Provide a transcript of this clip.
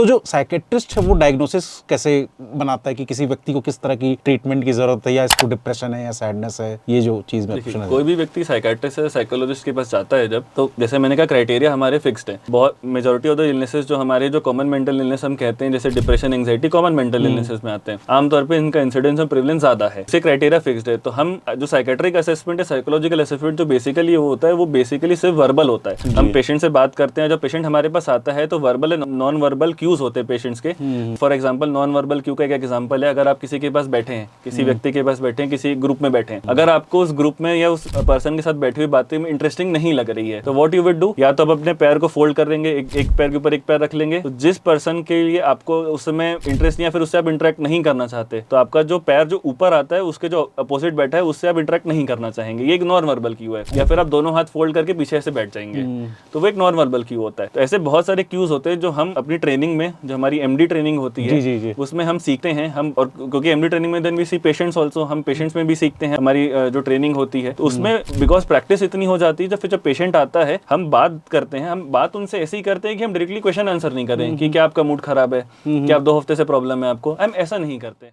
तो जो साइकेट्रिस्ट है वो डायग्नोसिस कैसे बनाता है कि किसी व्यक्ति को किस तरह की ट्रीटमेंट की जरूरत है, या इसको डिप्रेशन है या सैडनेस है, ये जो चीज में पूछना है। कोई भी व्यक्ति साइकेट्रिस्ट या साइकोलॉजिस्ट के पास जाता है जब, तो जैसे मैंने कहा क्राइटेरिया हमारे फिक्स्ड है। बहुत मेजॉरिटी ऑफ द इलनेसेस जो हमारे जो कॉमन मेंटल इलनेस हम कहते हैं, जैसे depression, anxiety, common mental illnesses में आते हैं। आमतौर पर इनका इंसिडेंस और प्रेवलेंस ज्यादा है, इससे क्राइटेरिया फिक्स्ड है। तो हम जो साइकेट्रिक असेसमेंट है, साइकोलॉजिकल असेसमेंट जो बेसिकली होता है, वो बेसिकली सिर्फ वर्बल होता है। हम पेशेंट से बात करते हैं, जब पेशेंट हमारे पास आता है तो verbal and non verbal cues होते हैं पेशेंट्स के। For example non verbal cue का एक एग्जांपल है, अगर आप किसी के पास बैठे हैं, किसी व्यक्ति के पास बैठे हैं, किसी ग्रुप में बैठे हैं, अगर आपको उस ग्रुप में या उस पर्सन के साथ बैठी हुई बातें में इंटरेस्टिंग नहीं लग रही है, तो व्हाट यू वुड डू, या तो आप अपने पैर को फोल्ड कर लेंगे, एक पैर के ऊपर एक पैर रख लेंगे। तो जिस पर्सन के लिए आपको उस समय इंटरेस्ट नहीं, या फिर उससे आप इंटरेक्ट नहीं करना चाहते, तो आपका जो पैर जो ऊपर आता है उसके जो अपोजिट बैठा है उससे आप इंटरेक्ट नहीं करना चाहेंगे, ये एक नॉन वर्बल क्यू है। या फिर आप दोनों हाथ फोल्ड करके पीछे से बैठ जाएंगे, तो वो एक नॉन वर्बल क्यू होता है। तो ऐसे बहुत सारे क्यूज होते हैं जो हम अपनी ट्रेनिंग में, जो हमारी एमडी ट्रेनिंग होती है, जी। उसमें हम सीखते हैं। हम, और क्योंकि एमडी ट्रेनिंग में then we see patients also, हम पेशेंट्स में भी सीखते हैं, हमारी जो ट्रेनिंग होती है। तो उसमें बिकॉज प्रैक्टिस इतनी हो जाती है, जब पेशेंट आता है हम बात करते हैं, हम बात उनसे ऐसे ही करते हैं कि हम डायरेक्टली क्वेश्चन आंसर नहीं कर रहे हैं कि क्या आपका मूड खराब है, क्या आप 2 हफ्ते से प्रॉब्लम है आपको, हम ऐसा नहीं करते।